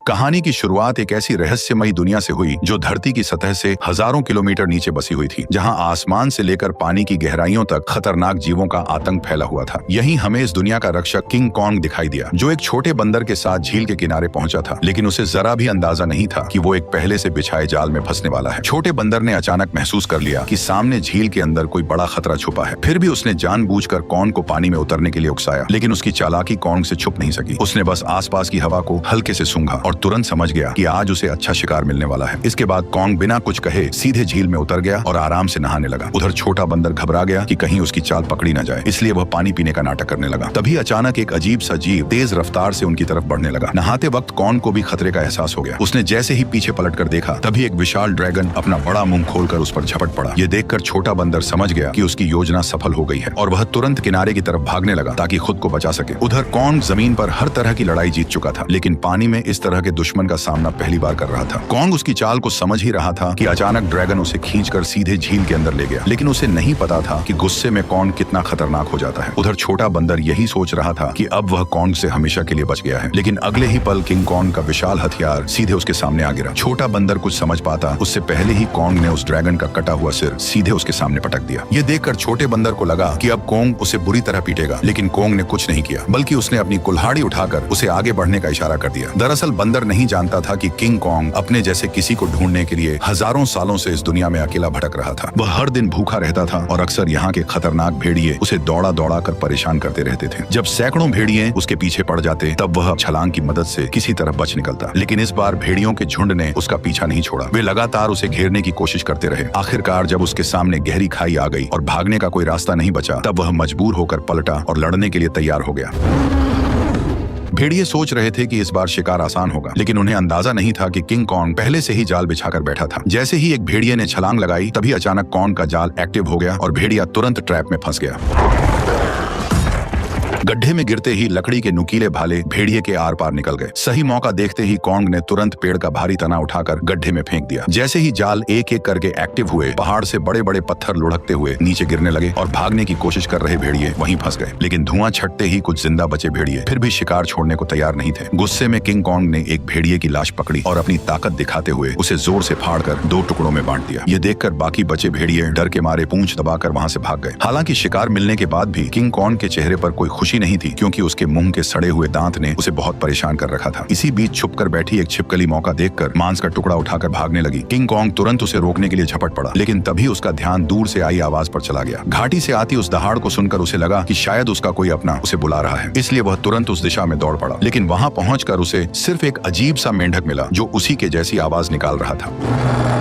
कहानी की शुरुआत एक ऐसी रहस्यमयी दुनिया से हुई जो धरती की सतह से हजारों किलोमीटर नीचे बसी हुई थी, जहां आसमान से लेकर पानी की गहराइयों तक खतरनाक जीवों का आतंक फैला हुआ था। यहीं हमें इस दुनिया का रक्षक किंग कॉन्ग दिखाई दिया, जो एक छोटे बंदर के साथ झील के किनारे पहुंचा था, लेकिन उसे जरा भी अंदाजा नहीं था कि वो एक पहले से बिछाए जाल में फंसने वाला है। छोटे बंदर ने अचानक महसूस कर लिया कि सामने झील के अंदर कोई बड़ा खतरा छुपा है। फिर भी उसने जानबूझकर कॉन्ग को पानी में उतरने के लिए उकसाया, लेकिन उसकी चालाकी कॉन्ग से छुप नहीं सकी। उसने बस आसपास की हवा को हल्के से सूंघा और तुरंत समझ गया कि आज उसे अच्छा शिकार मिलने वाला है। इसके बाद कॉन्ग बिना कुछ कहे सीधे झील में उतर गया और आराम से नहाने लगा। उधर छोटा बंदर घबरा गया कि कहीं उसकी चाल पकड़ी न जाए, इसलिए वह पानी पीने का नाटक करने लगा। तभी अचानक एक अजीब सा जीव तेज रफ्तार से उनकी तरफ बढ़ने लगा। नहाते वक्त कॉन्ग को भी खतरे का एहसास हो गया। उसने जैसे ही पीछे पलटकर देखा, तभी एक विशाल ड्रैगन अपना बड़ा मुंह खोलकर उस पर झपट पड़ा। ये देखकर छोटा बंदर समझ गया कि उसकी योजना सफल हो गई है और वह तुरंत किनारे की तरफ भागने लगा ताकि खुद को बचा सके। उधर कॉन्ग जमीन पर हर तरह की लड़ाई जीत चुका था, लेकिन पानी में इस तरह के दुश्मन का सामना पहली बार कर रहा था। कॉन्ग उसकी चाल को समझ ही रहा था कि अचानक ड्रैगन उसे खींचकर सीधे झील के अंदर ले गया, लेकिन उसे नहीं पता था कि गुस्से में कॉन्ग कितना खतरनाक हो जाता है। उधर छोटा बंदर यही सोच रहा था कि अब वह कॉन्ग से हमेशा के लिए बच गया है, लेकिन अगले ही पल किंग कॉन्ग का विशाल हथियार सीधे उसके सामने आ गिरा। छोटा बंदर कुछ समझ पाता उससे पहले ही कॉन्ग ने उस ड्रैगन का कटा हुआ सिर सीधे उसके सामने पटक दिया। ये देखकर छोटे बंदर को लगा कि अब कॉन्ग उसे बुरी तरह पीटेगा, लेकिन कॉन्ग ने कुछ नहीं किया, बल्कि उसने अपनी कुल्हाड़ी उठाकर उसे आगे बढ़ने का इशारा कर दिया। दरअसल बंदर नहीं जानता था कि किंग कॉन्ग अपने जैसे किसी को ढूंढने के लिए हजारों सालों से इस दुनिया में अकेला भटक रहा था। वह हर दिन भूखा रहता था और अक्सर यहाँ के खतरनाक भेड़िए उसे दौड़ा दौड़ा कर परेशान करते रहते थे। जब सैकड़ों भेड़िए उसके पीछे पड़ जाते, तब वह छलांग की मदद से किसी तरह बच निकलता, लेकिन इस बार भेड़ियों के झुंड ने उसका पीछा नहीं छोड़ा। वे लगातार उसे घेरने की कोशिश करते रहे। आखिरकार जब उसके सामने गहरी खाई आ गई और भागने का कोई रास्ता नहीं बचा, तब वह मजबूर होकर पलटा और लड़ने के लिए तैयार हो गया। भेड़िए सोच रहे थे कि इस बार शिकार आसान होगा, लेकिन उन्हें अंदाजा नहीं था कि किंग कॉन्ग पहले से ही जाल बिछाकर बैठा था। जैसे ही एक भेड़िए ने छलांग लगाई, तभी अचानक कॉन्ग का जाल एक्टिव हो गया और भेड़िया तुरंत ट्रैप में फंस गया। गड्ढे में गिरते ही लकड़ी के नुकीले भाले भेड़िए के आर पार निकल गए। सही मौका देखते ही कॉन्ग ने तुरंत पेड़ का भारी तना उठाकर गड्ढे में फेंक दिया। जैसे ही जाल एक एक करके एक्टिव हुए, पहाड़ से बड़े बड़े पत्थर लुढ़कते हुए नीचे गिरने लगे और भागने की कोशिश कर रहे भेड़िए वहीं फंस गए। लेकिन धुआं छटते ही कुछ जिंदा बचे भेड़िए फिर भी शिकार छोड़ने को तैयार नहीं थे। गुस्से में किंग कॉन्ग ने एक भेड़िए की लाश पकड़ी और अपनी ताकत दिखाते हुए उसे जोर से फाड़कर दो टुकड़ों में बांट दिया। ये देखकर बाकी बचे भेड़िए डर के मारे पूंछ दबाकर वहां से भाग गए। हालांकि शिकार मिलने के बाद भी किंग कॉन्ग के चेहरे पर कोई खुशी नहीं थी, क्योंकि उसके मुंह के सड़े हुए दांत ने उसे बहुत परेशान कर रखा था। इसी बीच छुपकर बैठी एक छिपकली मौका देखकर मांस का टुकड़ा उठाकर भागने लगी। किंग कॉन्ग तुरंत उसे रोकने के लिए झपट पड़ा, लेकिन तभी उसका ध्यान दूर से आई आवाज पर चला गया। घाटी से आती उस दहाड़ को सुनकर उसे लगा कि शायद उसका कोई अपना उसे बुला रहा है, इसलिए वह तुरंत उस दिशा में दौड़ पड़ा। लेकिन वहां पहुंचकर उसे सिर्फ एक अजीब सा मेंढक मिला जो उसी के जैसी आवाज निकाल रहा था।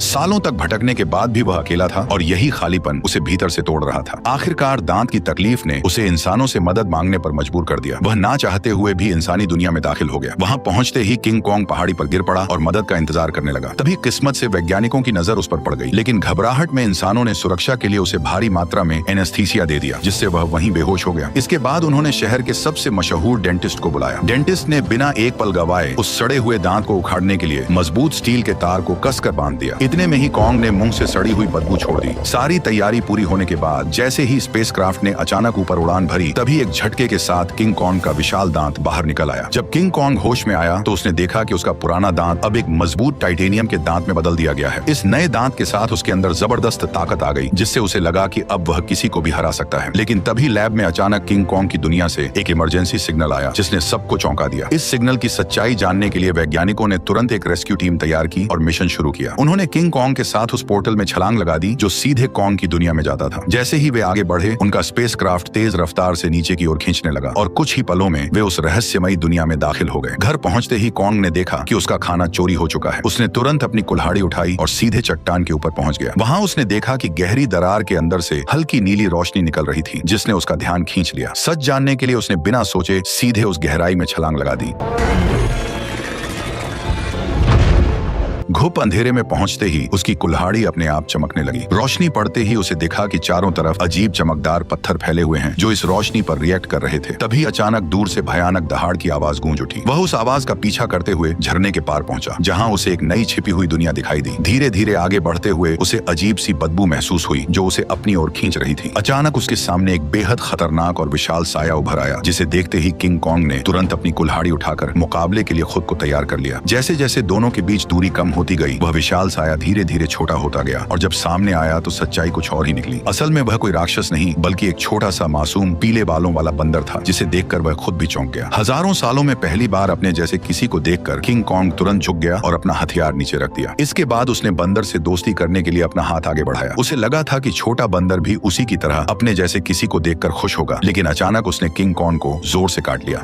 सालों तक भटकने के बाद भी वह अकेला था और यही खालीपन उसे भीतर से तोड़ रहा था। आखिरकार दांत की तकलीफ ने उसे इंसानों से मदद मांगने पर मजबूर कर दिया। वह ना चाहते हुए भी इंसानी दुनिया में दाखिल हो गया। वहां पहुंचते ही किंग कॉन्ग पहाड़ी पर गिर पड़ा और मदद का इंतजार करने लगा। तभी किस्मत से वैज्ञानिकों की नजर उस पर पड़ गई, लेकिन घबराहट में इंसानों ने सुरक्षा के लिए उसे भारी मात्रा में एनेस्थीसिया दे दिया, जिससे वह वहीं बेहोश हो गया। इसके बाद उन्होंने शहर के सबसे मशहूर डेंटिस्ट को बुलाया। डेंटिस्ट ने बिना एक पल गवाए उस सड़े हुए दांत को उखाड़ने के लिए मजबूत स्टील के तार को कसकर बांध दिया। इतने में ही कॉन्ग ने मुंह से सड़ी हुई बदबू छोड़ दी। सारी तैयारी पूरी होने के बाद जैसे ही स्पेसक्राफ्ट ने अचानक ऊपर उड़ान भरी, तभी एक झटके के साथ किंग कॉन्ग का विशाल दांत बाहर निकल आया। जब किंग कॉन्ग होश में आया तो उसने देखा कि उसका पुराना दांत अब एक मजबूत टाइटेनियम के दांत में बदल दिया गया है। इस नए दांत के साथ उसके अंदर जबरदस्त ताकत आ गई, जिससे उसे लगा कि अब वह किसी को भी हरा सकता है। लेकिन तभी लैब में अचानक किंग कॉन्ग की दुनिया से एक इमरजेंसी सिग्नल आया, जिसने सबको चौंका दिया। इस सिग्नल की सच्चाई जानने के लिए वैज्ञानिकों ने तुरंत एक रेस्क्यू टीम तैयार की और मिशन शुरू किया। उन्होंने किंग कॉन्ग के साथ उस पोर्टल में छलांग लगा दी जो सीधे कॉन्ग की दुनिया में जाता था। जैसे ही वे आगे बढ़े, उनका स्पेसक्राफ्ट तेज रफ्तार से नीचे की ओर खींचने लगा और कुछ ही पलों में वे उस रहस्यमयी दुनिया में दाखिल हो गए। घर पहुंचते ही कॉन्ग ने देखा कि उसका खाना चोरी हो चुका है। उसने तुरंत अपनी कुल्हाड़ी उठाई और सीधे चट्टान के ऊपर पहुंच गया। वहां उसने देखा कि गहरी दरार के अंदर से हल्की नीली रोशनी निकल रही थी, जिसने उसका ध्यान खींच लिया। सच जानने के लिए उसने बिना सोचे सीधे उस गहराई में छलांग लगा दी। घुप अंधेरे में पहुंचते ही उसकी कुल्हाड़ी अपने आप चमकने लगी। रोशनी पड़ते ही उसे दिखा कि चारों तरफ अजीब चमकदार पत्थर फैले हुए हैं जो इस रोशनी पर रिएक्ट कर रहे थे। तभी अचानक दूर से भयानक दहाड़ की आवाज गूंज उठी। वह उस आवाज का पीछा करते हुए झरने के पार पहुंचा, जहां उसे एक नई छिपी हुई दुनिया दिखाई दी। धीरे धीरे आगे बढ़ते हुए उसे अजीब सी बदबू महसूस हुई जो उसे अपनी ओर खींच रही थी। अचानक उसके सामने एक बेहद खतरनाक और विशाल साया उभर आया, जिसे देखते ही किंग कॉन्ग ने तुरंत अपनी कुल्हाड़ी उठाकर मुकाबले के लिए खुद को तैयार कर लिया। जैसे जैसे दोनों के बीच दूरी कम होती गई, वह विशाल साया धीरे धीरे छोटा होता गया और जब सामने आया तो सच्चाई कुछ और ही निकली। असल में वह कोई राक्षस नहीं बल्कि एक छोटा सा मासूम पीले बालों वाला बंदर था, जिसे देखकर वह खुद भी चौंक गया। हजारों सालों में पहली बार अपने जैसे किसी को देखकर किंग कॉन्ग तुरंत झुक गया और अपना हथियार नीचे रख दिया। इसके बाद उसने बंदर से दोस्ती करने के लिए अपना हाथ आगे बढ़ाया। उसे लगा था कि छोटा बंदर भी उसी की तरह अपने जैसे किसी को देखकर खुश होगा, लेकिन अचानक उसने किंग कॉन्ग को जोर से काट लिया।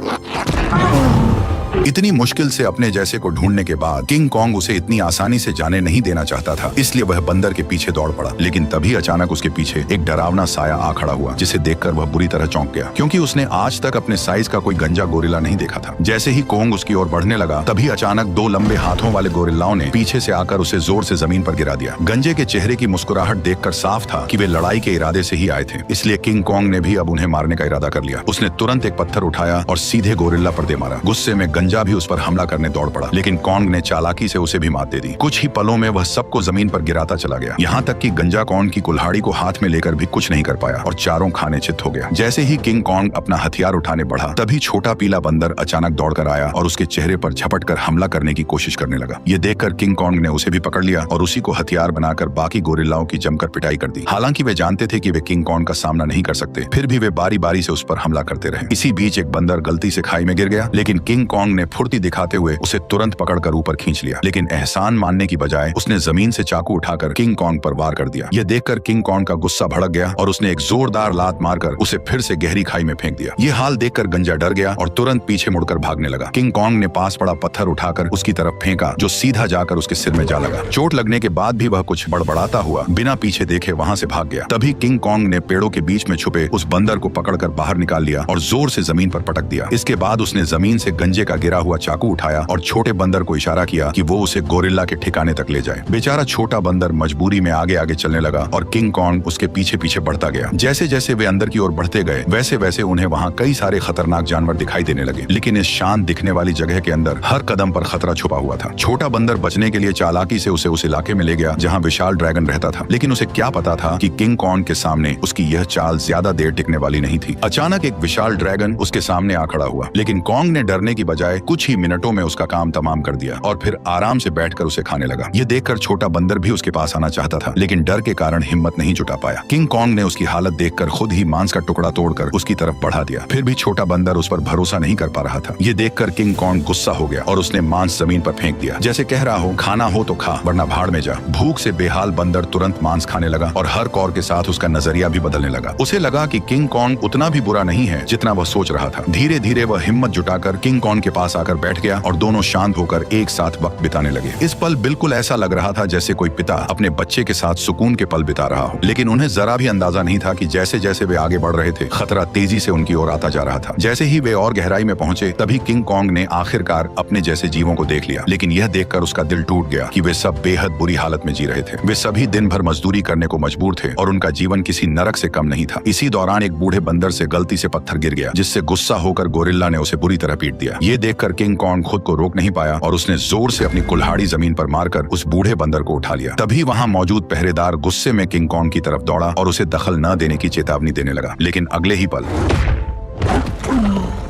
इतनी मुश्किल से अपने जैसे को ढूंढने के बाद किंग कॉन्ग उसे इतनी आसानी से जाने नहीं देना चाहता था, इसलिए वह बंदर के पीछे दौड़ पड़ा। लेकिन तभी अचानक उसके पीछे एक डरावना साया आ खड़ा हुआ, जिसे देखकर वह बुरी तरह चौंक गया, क्योंकि उसने आज तक अपने साइज का कोई गंजा गोरिल्ला नहीं देखा था। जैसे ही कॉन्ग उसकी ओर बढ़ने लगा, तभी अचानक दो लंबे हाथों वाले गोरिल्लाओं ने पीछे से आकर उसे जोर से जमीन पर गिरा दिया। गंजे के चेहरे की मुस्कुराहट देखकर साफ था कि वे लड़ाई के इरादे से ही आए थे, इसलिए किंग कॉन्ग ने भी अब उन्हें मारने का इरादा कर लिया। उसने तुरंत एक पत्थर उठाया और सीधे गोरिल्ला पर दे मारा। गुस्से में गंजा भी उस पर हमला करने दौड़ पड़ा, लेकिन कॉन्ग ने चालाकी से उसे भी मात दे दी। कुछ ही पलों में वह सबको जमीन पर गिराता चला गया, यहाँ तक कि गंजा कॉन्ग की कुल्हाड़ी को हाथ में लेकर भी कुछ नहीं कर पाया और चारों खाने चित हो गया। जैसे ही किंग कॉन्ग अपना हथियार उठाने बढ़ा, तभी छोटा पीला बंदर अचानक दौड़कर आया और उसके चेहरे पर झपटकर हमला करने की कोशिश करने लगा। ये देखकर किंग कॉन्ग ने उसे भी पकड़ लिया और उसी को हथियार बनाकर बाकी गोरिल्लाओं की जमकर पिटाई कर दी। हालांकि वे जानते थे कि वे किंग कॉन्ग का सामना नहीं कर सकते, फिर भी वे बारी बारी से उस पर हमला करते रहे। इसी बीच एक बंदर गलती से खाई में गिर गया, लेकिन किंग कॉन्ग ने फुर्ती दिखाते हुए उसे तुरंत पकड़कर ऊपर खींच लिया। लेकिन एहसान मानने की बजाय उसने जमीन से चाकू उठाकर किंग कॉन्ग पर वार कर दिया। यह देखकर किंग कॉन्ग का गुस्सा भड़क गया और उसने एक जोरदार लात मारकर उसे फिर से गहरी खाई में फेंक दिया। ये हाल देखकर गंजा डर गया और तुरंत पीछे मुड़कर भागने लगा। किंग कॉन्ग ने पास पड़ा पत्थर उठाकर उसकी तरफ फेंका, जो सीधा जाकर उसके सिर में जा लगा। चोट लगने के बाद भी वह कुछ बड़बड़ाता हुआ बिना पीछे देखे वहां से भाग गया। तभी किंग कॉन्ग ने पेड़ों के बीच में छुपे उस बंदर को पकड़कर बाहर निकाल लिया और जोर से जमीन पर पटक दिया। इसके बाद उसने जमीन से गंजे का गिरा हुआ चाकू उठाया और छोटे बंदर को इशारा किया कि वो उसे गोरिल्ला के ठिकाने तक ले जाए। बेचारा छोटा बंदर मजबूरी में आगे आगे चलने लगा और किंग कॉन्ग उसके पीछे पीछे बढ़ता गया। जैसे जैसे वे अंदर की ओर बढ़ते गए, वैसे वैसे उन्हें वहाँ कई सारे खतरनाक जानवर दिखाई देने लगे, लेकिन इस शांत दिखने वाली जगह के अंदर हर कदम पर खतरा छुपा हुआ था। छोटा बंदर बचने के लिए चालाकी से उसे उस इलाके में ले गया जहाँ विशाल ड्रैगन रहता था, लेकिन उसे क्या पता था कि किंग कॉन्ग के सामने उसकी यह चाल ज्यादा देर टिकने वाली नहीं थी। अचानक एक विशाल ड्रैगन उसके सामने आ खड़ा हुआ, लेकिन कॉन्ग ने डरने की बजाय कुछ ही मिनटों में उसका काम तमाम कर दिया और फिर आराम से बैठकर उसे खाने लगा। ये देखकर छोटा बंदर भी उसके पास आना चाहता था, लेकिन डर के कारण हिम्मत नहीं जुटा पाया। किंग कॉन्ग ने उसकी हालत देखकर खुद ही मांस का टुकड़ा तोड़कर उसकी तरफ बढ़ा दिया। फिर भी छोटा बंदर उस पर भरोसा नहीं कर पा रहा था। ये देखकर किंग कॉन्ग गुस्सा हो गया और उसने मांस जमीन पर फेंक दिया, जैसे कह रहा हो खाना हो तो खा वरना भाड़ में जा। भूख से बेहाल बंदर तुरंत मांस खाने लगा और हर कौर के साथ उसका नजरिया भी बदलने लगा। उसे लगा कि किंग कॉन्ग उतना भी बुरा नहीं है जितना वह सोच रहा था। धीरे धीरे वह हिम्मत जुटाकर किंग कॉन्ग के पास आकर बैठ गया और दोनों शांत होकर एक साथ वक्त बिताने लगे। इस पल बिल्कुल ऐसा लग रहा था जैसे कोई पिता अपने बच्चे के साथ सुकून के पल बिता रहा हो, लेकिन उन्हें जरा भी अंदाजा नहीं था कि जैसे जैसे वे आगे बढ़ रहे थे, खतरा तेजी से उनकी ओर आता जा रहा था। जैसे ही वे और गहराई में पहुंचे, तभी किंग कॉन्ग ने आखिरकार अपने जैसे जीवों को देख लिया, लेकिन यह देखकर उसका दिल टूट गया कि वे सब बेहद बुरी हालत में जी रहे थे। वे सभी दिन भर मजदूरी करने को मजबूर थे और उनका जीवन किसी नरक से कम नहीं था। इसी दौरान एक बूढ़े बंदर से गलती से पत्थर गिर गया, जिससे गुस्सा होकर गोरिल्ला ने उसे बुरी तरह पीट दिया। ये देखकर किंग कॉन्ग खुद को रोक नहीं पाया और उसने जोर से अपनी कुल्हाड़ी जमीन पर मारकर उस बूढ़े बंदर को उठा लिया। तभी वहां मौजूद पहरेदार गुस्से में किंग कॉन्ग की तरफ दौड़ा और उसे दखल न देने की चेतावनी देने लगा, लेकिन अगले ही पल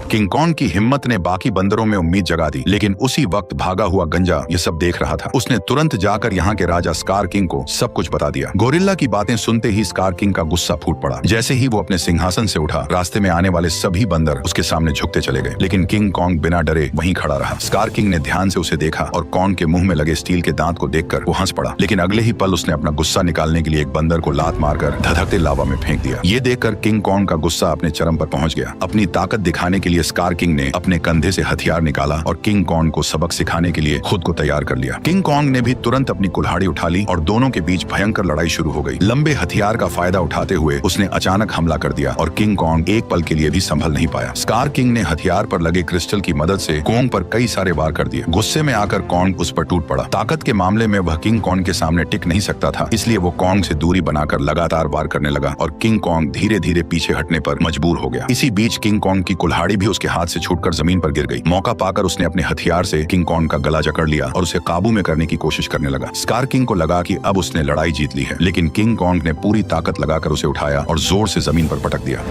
किंग कॉन्ग की हिम्मत ने बाकी बंदरों में उम्मीद जगा दी, लेकिन उसी वक्त भागा हुआ गंजा ये सब देख रहा था। उसने तुरंत जाकर यहाँ के राजा स्कार किंग को सब कुछ बता दिया। गोरिल्ला की बातें सुनते ही स्कार किंग का गुस्सा फूट पड़ा। जैसे ही वो अपने सिंहासन से उठा, रास्ते में आने वाले सभी बंदर उसके सामने झुकते चले गए, लेकिन किंग कॉन्ग बिना डरे वहीं खड़ा रहा। स्कार किंग ने ध्यान से उसे देखा और कॉन्ग के मुंह में लगे स्टील के दांत को देखकर वो हंस पड़ा, लेकिन अगले ही पल उसने अपना गुस्सा निकालने के लिए एक बंदर को लात मारकर धधकते लावा में फेंक दिया। ये देखकर किंग कॉन्ग का गुस्सा अपने चरम पर पहुंच गया। अपनी ताकत दिखाने के लिए स्कार किंग ने अपने कंधे से हथियार निकाला और किंग कॉन्ग को सबक सिखाने के लिए खुद को तैयार कर लिया। किंग कॉन्ग ने भी तुरंत अपनी कुल्हाड़ी उठा ली और दोनों के बीच भयंकर लड़ाई शुरू हो गई। लंबे हथियार का फायदा उठाते हुए उसने अचानक हमला कर दिया और किंग कॉन्ग एक पल के लिए भी संभल नहीं पाया। स्कार किंग ने हथियार पर लगे क्रिस्टल की मदद से कॉन्ग पर कई सारे वार कर दिए। गुस्से में आकर कॉन्ग उस पर टूट पड़ा। ताकत के मामले में वह किंग कॉन्ग के सामने टिक नहीं सकता था, इसलिए वो कॉन्ग से दूरी बनाकर लगातार वार करने लगा और किंग कॉन्ग धीरे धीरे पीछे हटने पर मजबूर हो गया। इसी बीच किंग कॉन्ग की कुल्हाड़ी भी उसके हाथ से छूटकर जमीन पर गिर गई। मौका पाकर उसने अपने हथियार से किंग कॉन्ग का गला जकड़ लिया और उसे काबू में करने की कोशिश करने लगा। स्कार किंग को लगा कि अब उसने लड़ाई जीत ली है, लेकिन किंग कॉन्ग ने पूरी ताकत लगाकर उसे उठाया और जोर से जमीन पर पटक दिया।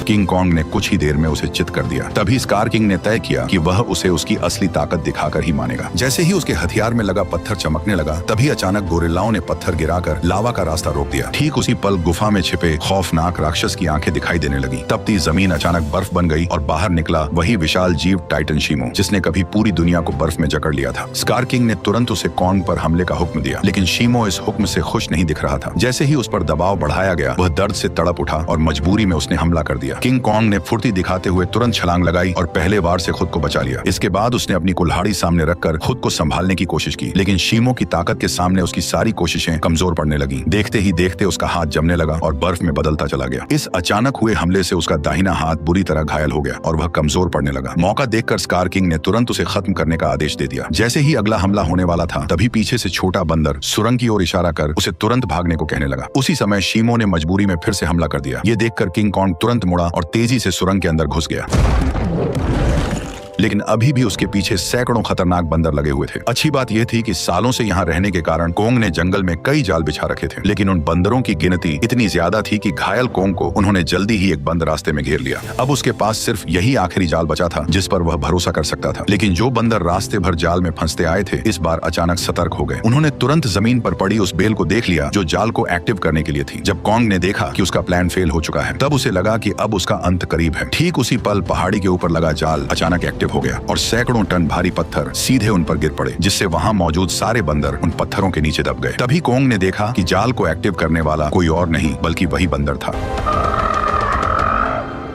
किंग कॉन्ग ने कुछ ही देर में उसे चित कर दिया। तभी स्कार किंग ने तय किया कि वह उसे उसकी असली ताकत दिखाकर ही मानेगा। जैसे ही उसके हथियार में लगा पत्थर चमकने लगा, तभी अचानक गोरिल्लाओं ने पत्थर गिराकर लावा का रास्ता रोक दिया। ठीक उसी पल गुफा में छिपे खौफनाक राक्षस की आंखें दिखाई देने लगी। तपती जमीन अचानक बर्फ बन गई और बाहर निकला वही विशाल जीव टाइटन शीमो, जिसने कभी पूरी दुनिया को बर्फ में जकड़ लिया था। स्कार किंग ने तुरंत उसे कॉन्ग पर हमले का हुक्म दिया, लेकिन शीमो इस हुक्म से खुश नहीं दिख रहा था। जैसे ही उस पर दबाव बढ़ाया गया, वह दर्द से तड़प उठा और मजबूरी में उसने हमला कर दिया। किंग कॉन्ग ने फुर्ती दिखाते हुए तुरंत छलांग लगाई और पहले वार से खुद को बचा लिया। इसके बाद उसने अपनी कुल्हाड़ी सामने रखकर खुद को संभालने की कोशिश की, लेकिन शीमो की ताकत के सामने उसकी सारी कोशिशें कमजोर पड़ने लगी। देखते ही देखते उसका हाथ जमने लगा और बर्फ में बदलता चला गया। इस अचानक हुए हमले से उसका दाहिना हाथ बुरी तरह घायल हो गया और वह कमजोर पड़ने लगा। मौका देखकर स्कार किंग ने तुरंत उसे खत्म करने का आदेश दे दिया। जैसे ही अगला हमला होने वाला था, तभी पीछे से छोटा बंदर सुरंग की ओर इशारा कर उसे तुरंत भागने को कहने लगा। उसी समय शीमो ने मजबूरी में फिर से हमला कर दिया। ये देखकर किंग कॉन्ग तुरंत मुड़ा और तेजी से सुरंग के अंदर घुस गया। लेकिन अभी भी उसके पीछे सैकड़ों खतरनाक बंदर लगे हुए थे। अच्छी बात यह थी कि सालों से यहाँ रहने के कारण कॉन्ग ने जंगल में कई जाल बिछा रखे थे, लेकिन उन बंदरों की गिनती इतनी ज्यादा थी कि घायल कॉन्ग को उन्होंने जल्दी ही एक बंद रास्ते में घेर लिया। अब उसके पास सिर्फ यही आखिरी जाल बचा था जिस पर वह भरोसा कर सकता था। लेकिन जो बंदर रास्ते भर जाल में फंसते आए थे, इस बार अचानक सतर्क हो गए। उन्होंने तुरंत जमीन पर पड़ी उस बेल को देख लिया जो जाल को एक्टिव करने के लिए थी। जब कॉन्ग ने देखा कि उसका प्लान फेल हो चुका है, तब उसे लगा कि अब उसका अंत करीब है। ठीक उसी पल पहाड़ी के ऊपर लगा जाल अचानक एक्टिव हो गया और सैकड़ों टन भारी पत्थर सीधे उन पर गिर पड़े, जिससे वहां मौजूद सारे बंदर उन पत्थरों के नीचे दब गए। तभी कॉन्ग ने देखा कि जाल को एक्टिव करने वाला कोई और नहीं बल्कि वही बंदर था।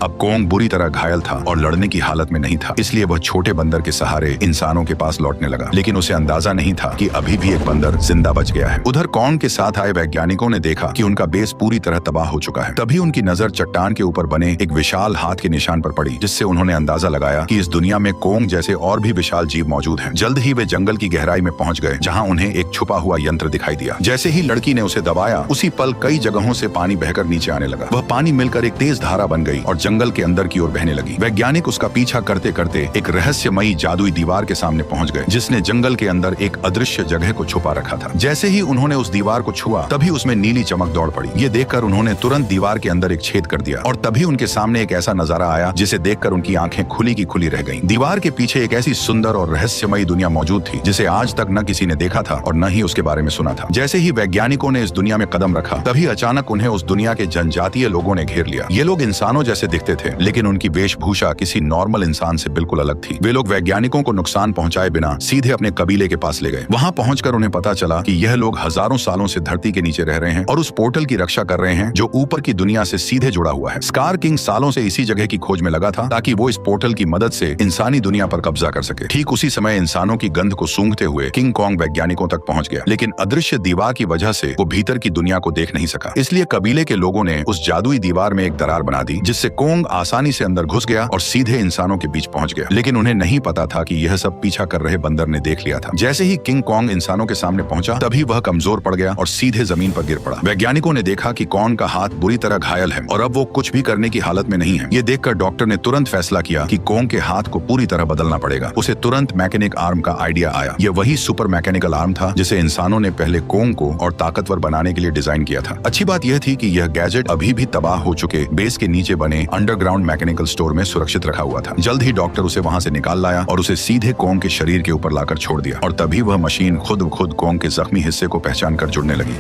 अब कॉन्ग बुरी तरह घायल था और लड़ने की हालत में नहीं था, इसलिए वह छोटे बंदर के सहारे इंसानों के पास लौटने लगा। लेकिन उसे अंदाजा नहीं था कि अभी भी एक बंदर जिंदा बच गया है। उधर कॉन्ग के साथ आए वैज्ञानिकों ने देखा कि उनका बेस पूरी तरह तबाह हो चुका है। तभी उनकी नजर चट्टान के ऊपर बने एक विशाल हाथ के निशान पर पड़ी, जिससे उन्होंने अंदाजा लगाया कि इस दुनिया में कॉन्ग जैसे और भी विशाल जीव मौजूद हैं। जल्द ही वे जंगल की गहराई में पहुंच गए, जहां उन्हें एक छुपा हुआ यंत्र दिखाई दिया। जैसे ही लड़की ने उसे दबाया, उसी पल कई जगहों से पानी बहकर नीचे आने लगा। वह पानी मिलकर एक तेज धारा बन गई और जंगल के अंदर की ओर बहने लगी। वैज्ञानिक उसका पीछा करते करते एक रहस्यमयी जादुई दीवार के सामने पहुंच गए, जिसने जंगल के अंदर एक अदृश्य जगह को छुपा रखा था। जैसे ही उन्होंने उस दीवार को छुआ, तभी उसमें नीली चमक दौड़ पड़ी। ये देखकर उन्होंने तुरंत दीवार के अंदर एक छेद कर दिया और तभी उनके सामने एक ऐसा नजारा आया जिसे देखकर उनकी आंखें खुली की खुली रह गईं। दीवार के पीछे एक ऐसी सुंदर और रहस्यमयी दुनिया मौजूद थी जिसे आज तक न किसी ने देखा था और न ही उसके बारे में सुना था। जैसे ही वैज्ञानिकों ने इस दुनिया में कदम रखा, तभी अचानक उन्हें उस दुनिया के जनजातीय लोगों ने घेर लिया। ये लोग इंसानों जैसे दिखते थे, लेकिन उनकी वेशभूषा किसी नॉर्मल इंसान से बिल्कुल अलग थी। वे लोग वैज्ञानिकों को नुकसान पहुंचाए बिना सीधे अपने कबीले के पास ले गए। वहां पहुंचकर उन्हें पता चला कि यह लोग हजारों सालों से धरती के नीचे रह रहे हैं और उस पोर्टल की रक्षा कर रहे हैं जो ऊपर की दुनिया से सीधे जुड़ा हुआ है। स्कार किंग सालों से इसी जगह की खोज में लगा था ताकि वो इस पोर्टल की मदद से इंसानी दुनिया पर कब्जा कर सके। ठीक उसी समय इंसानों की गंध को सूंघते हुए किंग कॉन्ग वैज्ञानिकों तक पहुंच गया, लेकिन अदृश्य दीवार की वजह से वो भीतर की दुनिया को देख नहीं सका। इसलिए कबीले के लोगों ने उस जादुई दीवार में एक दरार बना दी, जिससे कॉन्ग आसानी से अंदर घुस गया और सीधे इंसानों के बीच पहुंच गया। लेकिन उन्हें नहीं पता था कि यह सब पीछा कर रहे बंदर ने देख लिया था। जैसे ही किंग कॉन्ग इंसानों के सामने पहुंचा, तभी वह कमजोर पड़ गया और सीधे जमीन पर गिर पड़ा। वैज्ञानिकों ने देखा कि कॉन्ग का हाथ बुरी तरह घायल है और अब वो कुछ भी करने की हालत में नहीं है। ये देखकर डॉक्टर ने तुरंत फैसला किया कि कॉन्ग के हाथ को पूरी तरह बदलना पड़ेगा। उसे तुरंत मैकेनिक आर्म का आइडिया आया। यह वही सुपर मैकेनिकल आर्म था जिसे इंसानों ने पहले कॉन्ग को और ताकतवर बनाने के लिए डिजाइन किया था। अच्छी बात यह थी कि यह गैजेट अभी भी तबाह हो चुके बेस के नीचे बने अंडरग्राउंड मैकेनिकल स्टोर में सुरक्षित रखा हुआ था। जल्द ही डॉक्टर उसे वहां से निकाल लाया और उसे सीधे कॉन्ग के शरीर के ऊपर लाकर छोड़ दिया और तभी वह मशीन खुद कॉन्ग के जख्मी हिस्से को पहचान कर जुड़ने लगी।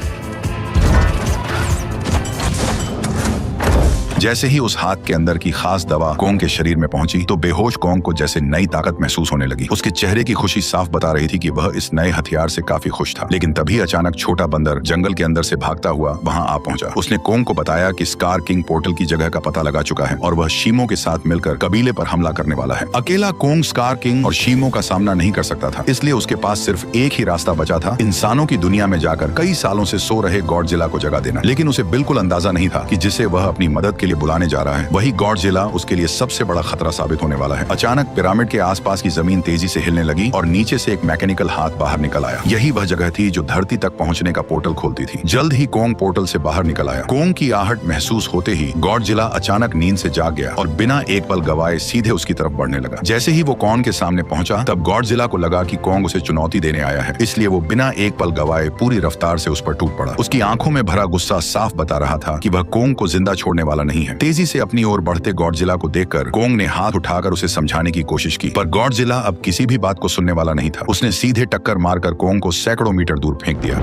जैसे ही उस हाथ के अंदर की खास दवा कोंग के शरीर में पहुंची तो बेहोश कोंग को जैसे नई ताकत महसूस होने लगी। उसके चेहरे की खुशी साफ बता रही थी कि वह इस नए हथियार से काफी खुश था। लेकिन तभी अचानक छोटा बंदर जंगल के अंदर से भागता हुआ वहां आ पहुंचा। उसने कोंग को बताया कि स्कार किंग पोर्टल की जगह का पता लगा चुका है और वह शीमो के साथ मिलकर कबीले पर हमला करने वाला है। अकेला कोंग स्कार किंग और शीमो का सामना नहीं कर सकता था, इसलिए उसके पास सिर्फ एक ही रास्ता बचा था, इंसानों की दुनिया में जाकर कई सालों से सो रहे गॉडजिला को जगा देना। लेकिन उसे बिल्कुल अंदाजा नहीं था कि जिसे वह अपनी मदद के लिए बुलाने जा रहा है वही गॉडजिला उसके लिए सबसे बड़ा खतरा साबित होने वाला है। अचानक पिरामिड के आसपास की जमीन तेजी से हिलने लगी और नीचे से एक मैकेनिकल हाथ बाहर निकल आया। यही वह जगह थी जो धरती तक पहुंचने का पोर्टल खोलती थी। जल्द ही कोंग पोर्टल से बाहर निकल आया। कोंग की आहट महसूस होते ही गॉडजिला अचानक नींद से जाग गया और बिना एक पल गवाए सीधे उसकी तरफ बढ़ने लगा। जैसे ही वो कोंग के सामने पहुंचा तब गॉडजिला को लगा कि कोंग उसे चुनौती देने आया है, इसलिए वो बिना एक पल गवाए पूरी रफ्तार से उस पर टूट पड़ा। उसकी आंखों में भरा गुस्सा साफ बता रहा था कि वह कोंग को जिंदा छोड़ने वाला नहीं है। तेजी से अपनी ओर बढ़ते गॉडजिला को देखकर कोंग ने हाथ उठाकर उसे समझाने की कोशिश की, पर गॉडजिला अब किसी भी बात को सुनने वाला नहीं था। उसने सीधे टक्कर मारकर कोंग को सैकड़ों मीटर दूर फेंक दिया।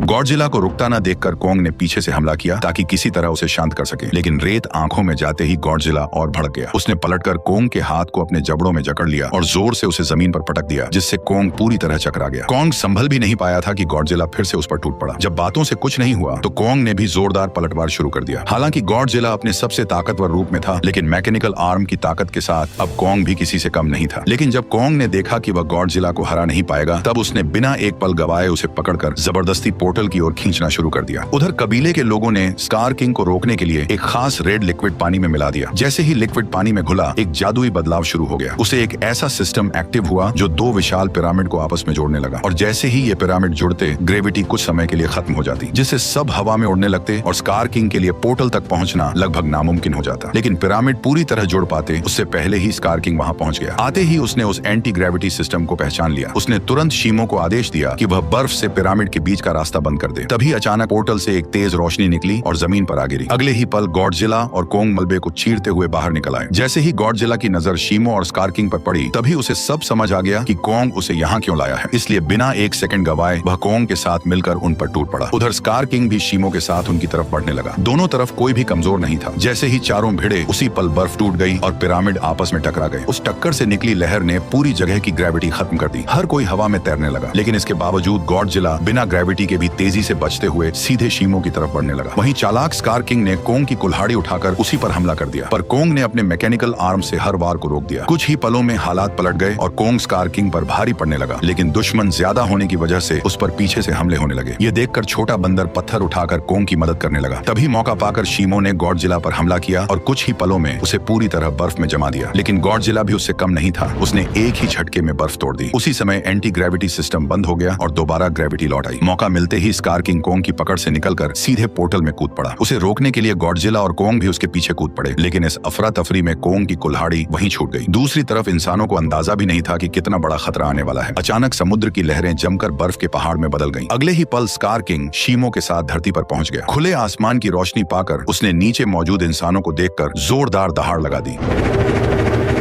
गॉडजिला को रुकता न देखकर कोंग ने पीछे से हमला किया ताकि किसी तरह उसे शांत कर सके, लेकिन रेत आंखों में जाते ही गॉडजिला और भड़क गया। उसने पलटकर कोंग के हाथ को अपने जबड़ों में जकड़ लिया और जोर से उसे जमीन पर पटक दिया, जिससे कोंग पूरी तरह चकरा गया। कोंग संभल भी नहीं पाया था कि गॉडजिला फिर से उस पर टूट पड़ा। जब बातों से कुछ नहीं हुआ तो कोंग ने भी जोरदार पलटवार शुरू कर दिया। हालांकि गॉडजिला अपने सबसे ताकतवर रूप में था, लेकिन मैकेनिकल आर्म की ताकत के साथ अब कोंग भी किसी से कम नहीं था। लेकिन जब कोंग ने देखा कि वह गॉडजिला को हरा नहीं पाएगा, तब उसने बिना एक पल गवाए उसे पकड़कर जबरदस्ती पोर्टल की ओर खींचना शुरू कर दिया। उधर कबीले के लोगों ने स्कार किंग को रोकने के लिए एक खास रेड लिक्विड पानी में मिला दिया। जैसे ही लिक्विड पानी में घुला, एक जादुई बदलाव शुरू हो गया। उसे एक ऐसा सिस्टम एक्टिव हुआ जो दो विशाल पिरामिड को आपस में जोड़ने लगा, और जैसे ही ये पिरामिड जुड़ते ग्रेविटी कुछ समय के लिए खत्म हो जाती, जिससे सब हवा में उड़ने लगते और स्कार किंग के लिए पोर्टल तक पहुंचना लगभग नामुमकिन हो जाता। लेकिन पिरामिड पूरी तरह जुड़ पाते उससे पहले ही स्कार किंग वहां पहुंच गया। आते ही उसने उस एंटी ग्रेविटी सिस्टम को पहचान लिया। उसने तुरंत शीमो को आदेश दिया कि वह बर्फ से पिरामिड के बीच का रास्ता बंद कर दे। तभी अचानक पोर्टल से एक तेज रोशनी निकली और जमीन पर आ गिरी। अगले ही पल गॉडजिला और कोंग मलबे को चीरते हुए बाहर निकल आए। जैसे ही गॉडजिला की नजर शीमो और स्कार किंग पर पड़ी, तभी उसे सब समझ आ गया कि कोंग उसे यहाँ क्यों लाया है। इसलिए बिना एक सेकंड गवाए वह कोंग के साथ मिलकर उन पर टूट पड़ा। उधर स्कार किंग भी शीमो के साथ उनकी तरफ बढ़ने लगा। दोनों तरफ कोई भी कमजोर नहीं था। जैसे ही चारों भिड़े, उसी पल बर्फ टूट गई और पिरामिड आपस में टकरा गए। उस टक्कर से निकली लहर ने पूरी जगह की ग्रेविटी खत्म कर दी। हर कोई हवा में तैरने लगा, लेकिन इसके बावजूद गॉडजिला बिना ग्रेविटी के भी तेजी से बचते हुए सीधे शीमो की तरफ बढ़ने लगा। वहीं चालाक स्कार किंग ने कोंग की कुल्हाड़ी उठाकर उसी पर हमला कर दिया, पर कोंग ने अपने मैकेनिकल आर्म से हर वार को रोक दिया। कुछ ही पलों में हालात पलट गए और कोंग स्कार किंग पर भारी पड़ने लगा, लेकिन दुश्मन ज्यादा होने की वजह से उस पर पीछे से हमले होने लगे। ये देखकर छोटा बंदर पत्थर उठाकर कोंग की मदद करने लगा। तभी मौका पाकर शीमो ने गॉडजिला पर हमला किया और कुछ ही पलों में उसे पूरी तरह बर्फ में जमा दिया। लेकिन गॉडजिला भी उससे कम नहीं था। उसने एक ही झटके में बर्फ तोड़ दी। उसी समय एंटी ग्रेविटी सिस्टम बंद हो गया और दोबारा ग्रेविटी लौट आई। मौका मिलते ही स्कार किंग कोंग की पकड़ से निकलकर सीधे पोर्टल में कूद पड़ा। उसे रोकने के लिए गॉडजिला और कोंग भी उसके पीछे कूद पड़े, लेकिन इस अफरा तफरी में कोंग की कुल्हाड़ी वहीं छूट गई। दूसरी तरफ इंसानों को अंदाजा भी नहीं था कि कितना बड़ा खतरा आने वाला है। अचानक समुद्र की लहरें जमकर बर्फ के पहाड़ में बदल गईं। अगले ही पल स्कार किंग शीमो के साथ धरती पर पहुंच गया। खुले आसमान की रोशनी पाकर उसने नीचे मौजूद इंसानों को देखकर जोरदार दहाड़ लगा दी।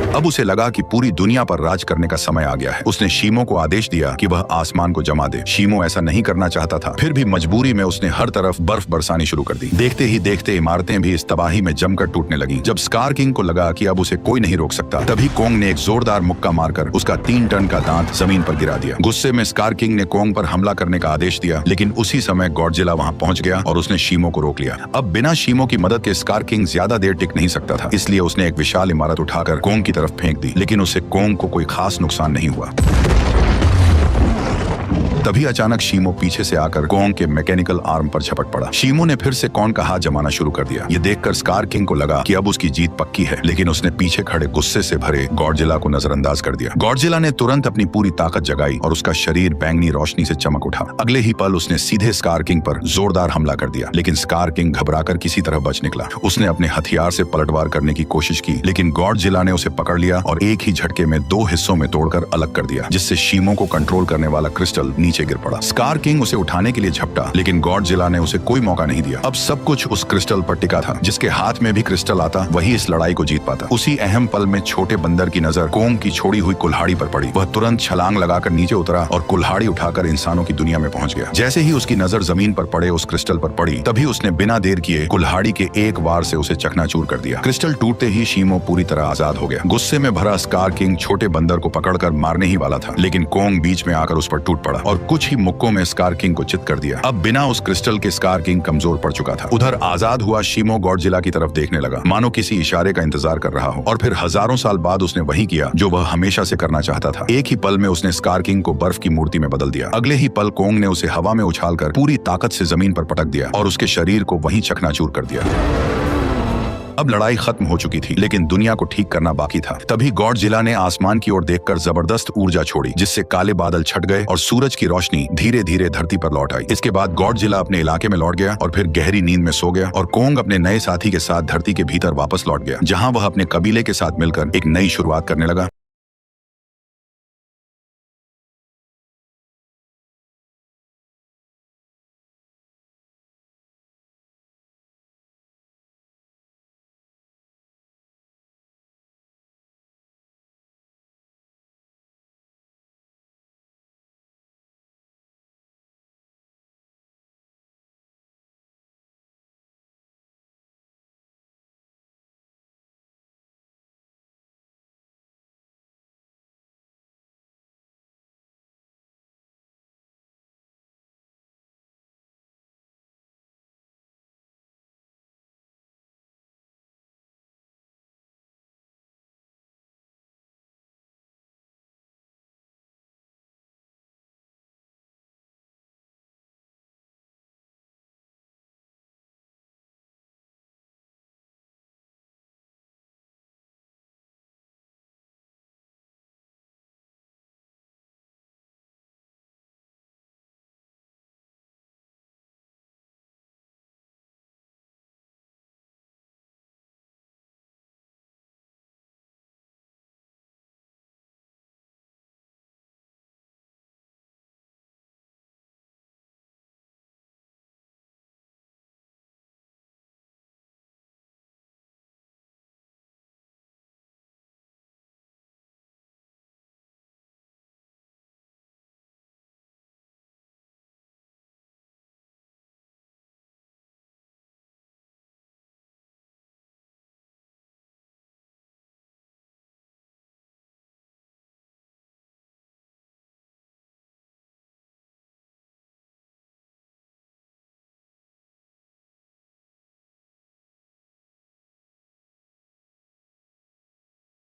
अब उसे लगा कि पूरी दुनिया पर राज करने का समय आ गया है। उसने शीमो को आदेश दिया कि वह आसमान को जमा दे। शीमो ऐसा नहीं करना चाहता था, फिर भी मजबूरी में उसने हर तरफ बर्फ बरसानी शुरू कर दी। देखते ही देखते इमारतें भी इस तबाही में जमकर टूटने लगी। जब स्कार किंग को लगा कि अब उसे कोई नहीं रोक सकता, तभी कोंग ने एक जोरदार मुक्का मारकर उसका 3 टन का दांत जमीन पर गिरा दिया। गुस्से में स्कार किंग ने कोंग पर हमला करने का आदेश दिया, लेकिन उसी समय गॉडजिला वहां पहुंच गया और उसने शीमो को रोक लिया। अब बिना शीमो की मदद के स्कार किंग ज्यादा देर टिक नहीं सकता था, इसलिए उसने एक विशाल इमारत उठाकर कोंग की तरफ फेंक दी, लेकिन उससे कोंग को कोई खास नुकसान नहीं हुआ। तभी अचानक शीमो पीछे से आकर कोंग के मैकेनिकल आर्म पर झपट पड़ा। शीमो ने फिर से कोंग का हाथ जमाना शुरू कर दिया। ये देखकर स्कार किंग को लगा कि अब उसकी जीत पक्की है, लेकिन उसने पीछे खड़े गुस्से से भरे गॉडजिला को नजरअंदाज कर दिया। गॉडजिला ने तुरंत अपनी पूरी ताकत जगाई और उसका शरीर बैंगनी रोशनी से चमक उठा। अगले ही पल उसने सीधे स्कार किंग पर जोरदार हमला कर दिया, लेकिन स्कार किंग घबराकर किसी तरह बच निकला। उसने अपने हथियार से पलटवार करने की कोशिश की, लेकिन गॉडजिला ने उसे पकड़ लिया और एक ही झटके में 2 हिस्सों में तोड़कर अलग कर दिया, जिससे शीमो को कंट्रोल करने वाला क्रिस्टल नीचे नीचे गिर पड़ा। स्कार किंग उसे उठाने के लिए झपटा, लेकिन गॉडजिला ने उसे कोई मौका नहीं दिया। अब सब कुछ उस क्रिस्टल पर टिका था। जिसके हाथ में भी क्रिस्टल आता वही इस लड़ाई को जीत पाता। उसी अहम पल में छोटे बंदर की नजर कोंग की छोड़ी हुई कुल्हाड़ी पर पड़ी। वह तुरंत छलांग लगाकर नीचे उतरा और कुल्हाड़ी उठाकर इंसानों की दुनिया में पहुंच गया। जैसे ही उसकी नजर जमीन पर पड़े उस क्रिस्टल पर पड़ी, तभी उसने बिना देर किए कुल्हाड़ी के एक वार से उसे चकनाचूर कर दिया। क्रिस्टल टूटते ही शीमो पूरी तरह आजाद हो गया। गुस्से में भरा स्कार किंग छोटे बंदर को पकड़कर मारने ही वाला था, लेकिन कोंग बीच में आकर उस पर टूट पड़ा और कुछ ही मुक्कों में स्कार किंग को चित कर दिया। अब बिना उस क्रिस्टल के स्कार किंग कमजोर पड़ चुका था। उधर आजाद हुआ शीमो गॉडजिला की तरफ देखने लगा, मानो किसी इशारे का इंतजार कर रहा हो। और फिर हजारों साल बाद उसने वही किया जो वह हमेशा से करना चाहता था। एक ही पल में उसने स्कार किंग को बर्फ की मूर्ति में बदल दिया। अगले ही पल कोंग ने उसे हवा में उछालकर पूरी ताकत से जमीन पर पटक दिया और उसके शरीर को वहीं चकनाचूर कर दिया। अब लड़ाई खत्म हो चुकी थी, लेकिन दुनिया को ठीक करना बाकी था। तभी गॉडजिला ने आसमान की ओर देखकर जबरदस्त ऊर्जा छोड़ी, जिससे काले बादल छट गए और सूरज की रोशनी धीरे धीरे धरती पर लौट आई। इसके बाद गॉडजिला अपने इलाके में लौट गया और फिर गहरी नींद में सो गया और कोंग अपने नए साथी के साथ धरती के भीतर वापस लौट गया, जहां वह अपने कबीले के साथ मिलकर एक नई शुरुआत करने लगा।